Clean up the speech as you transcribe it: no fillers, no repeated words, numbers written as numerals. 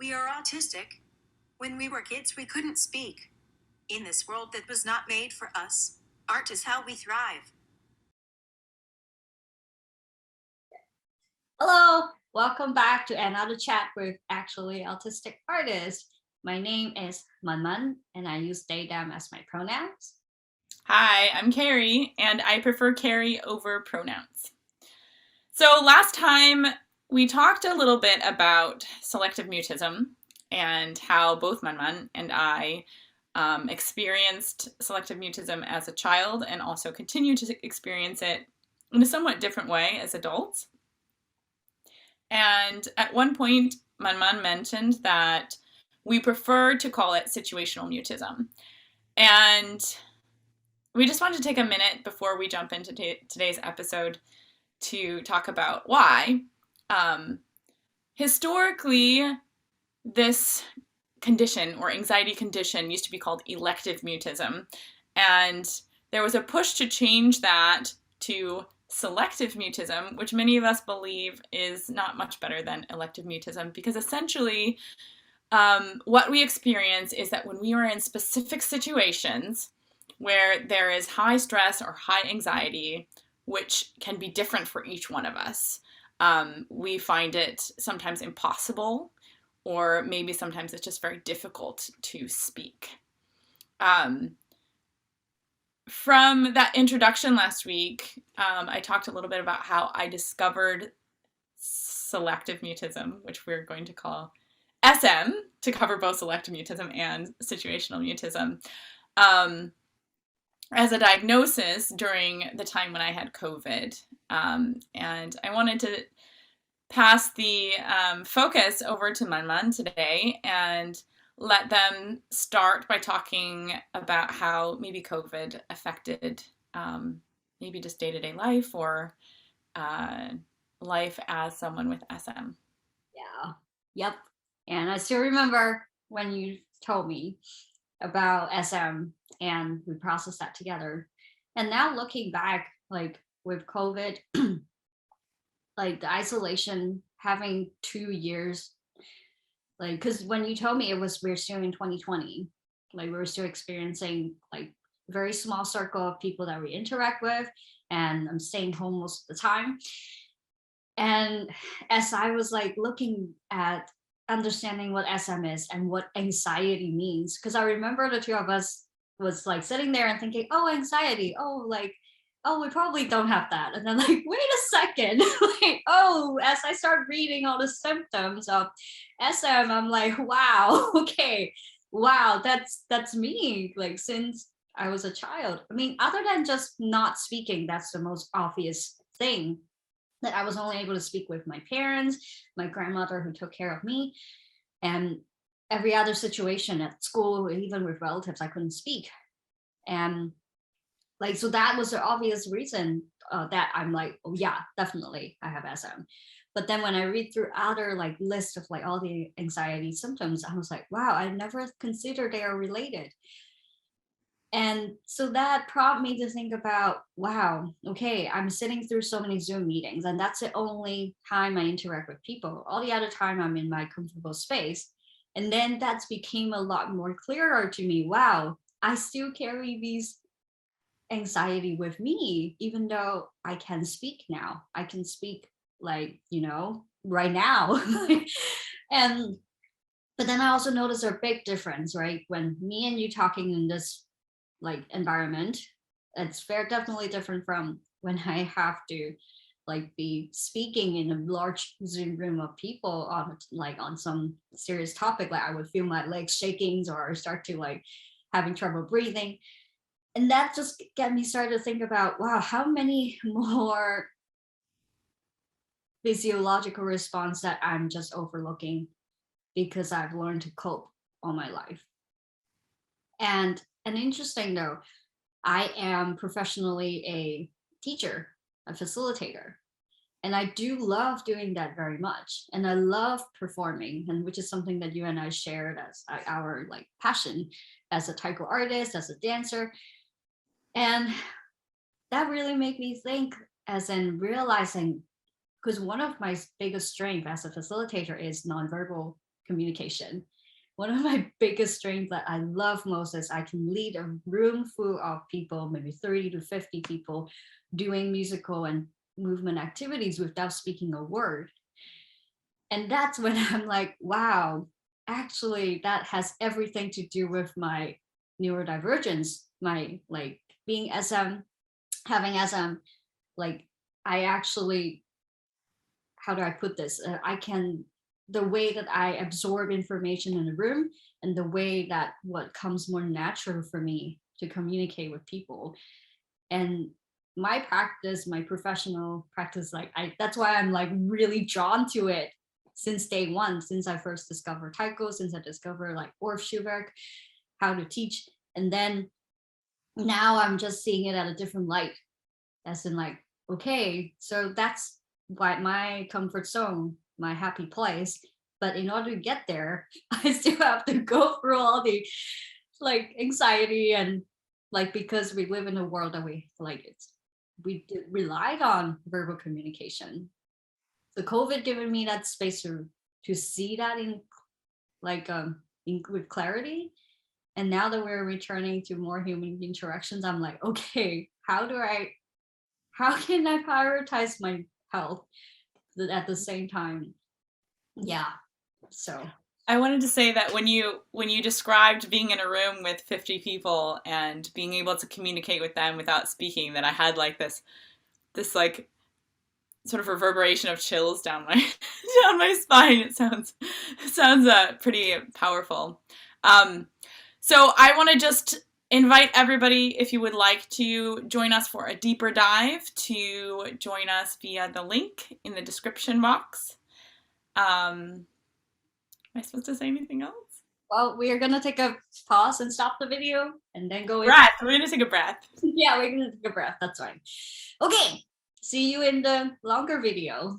We are autistic. When we were kids, we couldn't speak. In this world that was not made for us, art is how we thrive. Hello, welcome back to another chat with Actually Autistic Artists. My name is ManMan, and I use they, them as my pronouns. Hi, I'm Carrie, and I prefer Carrie over pronouns. So last time we talked a little bit about selective mutism and how both ManMan and I experienced selective mutism as a child and also continue to experience it in a somewhat different way as adults. And at one point, ManMan mentioned that we prefer to call it situational mutism. And we just wanted to take a minute before we jump into today's episode to talk about why. Historically, this condition or anxiety condition used to be called elective mutism, and there was a push to change that to selective mutism, which many of us believe is not much better than elective mutism, because essentially what we experience is that when we are in specific situations where there is high stress or high anxiety, which can be different for each one of us, we find it sometimes impossible, or maybe sometimes it's just very difficult to speak. From that introduction last week, I talked a little bit about how I discovered selective mutism, which we're going to call SM, to cover both selective mutism and situational mutism, as a diagnosis during the time when I had COVID. And I wanted to pass the focus over to ManMan today and let them start by talking about how maybe COVID affected maybe just day-to-day life or life as someone with SM. Yeah, yep. And I still remember when you told me about SM and we processed that together. And now looking back, like with COVID, like the isolation, having 2 years, like, because when you told me we're still in 2020, like we were still experiencing like a very small circle of people that we interact with, and I'm staying home most of the time. And as I was like looking at understanding what SM is and what anxiety means, because I remember the two of us was like sitting there and thinking, oh, anxiety, oh, like, oh, we probably don't have that. And then like, wait a second, like, oh, as I start reading all the symptoms of SM, I'm like, wow, okay, wow, that's me, like since I was a child. I mean, other than just not speaking, that's the most obvious thing, that I was only able to speak with my parents, my grandmother who took care of me, and every other situation at school, even with relatives, I couldn't speak. And like, so that was the obvious reason that I'm like, oh yeah, definitely I have SM. But then when I read through other like list of like all the anxiety symptoms, I was like, wow, I never considered they are related. And so that prompted me to think about, wow, okay, I'm sitting through so many Zoom meetings, and that's the only time I interact with people. All the other time I'm in my comfortable space. And then that's became a lot more clearer to me. Wow, I still carry these anxiety with me, even though I can speak now. I can speak like, right now. And but then I also noticed a big difference, right? When me and you talking in this like environment, it's very definitely different from when I have to like be speaking in a large Zoom room of people on some serious topic. Like I would feel my legs shaking or start to like having trouble breathing. And that just got me started to think about, wow, how many more physiological response that I'm just overlooking because I've learned to cope all my life. And interesting though, I am professionally a teacher, a facilitator, and I do love doing that very much. And I love performing, and which is something that you and I shared as our like passion as a taiko artist, as a dancer. And that really made me think, as in realizing, because one of my biggest strengths as a facilitator is nonverbal communication. One of my biggest strengths that I love most is I can lead a room full of people, maybe 30 to 50 people, doing musical and movement activities without speaking a word. And that's when I'm like, wow, actually, that has everything to do with my neurodivergence, my like being SM, having SM, like I actually, how do I put this? I can, the way that I absorb information in a room and the way that what comes more natural for me to communicate with people. And my practice, my professional practice, like that's why I'm like really drawn to it since day one, since I first discovered taiko, since I discovered like Orff Schubert, how to teach. And then now I'm just seeing it at a different light, as in like, okay, so that's why my comfort zone, my happy place. But in order to get there, I still have to go through all the like anxiety and like, because we live in a world that we like we relied on verbal communication. So COVID given me that space to see that in like with clarity. And now that we're returning to more human interactions, I'm like, okay, how can I prioritize my health at the same time? Yeah. So I wanted to say that when you described being in a room with 50 people and being able to communicate with them without speaking, that I had like this like sort of reverberation of chills down my down my spine. It sounds pretty powerful. So I want to just invite everybody, if you would like to join us for a deeper dive, to join us via the link in the description box. Am I supposed to say anything else? Well, we are gonna take a pause and stop the video and then go in. Breath. We're gonna take a breath. Yeah, we're gonna take a breath. That's right. Okay. See you in the longer video.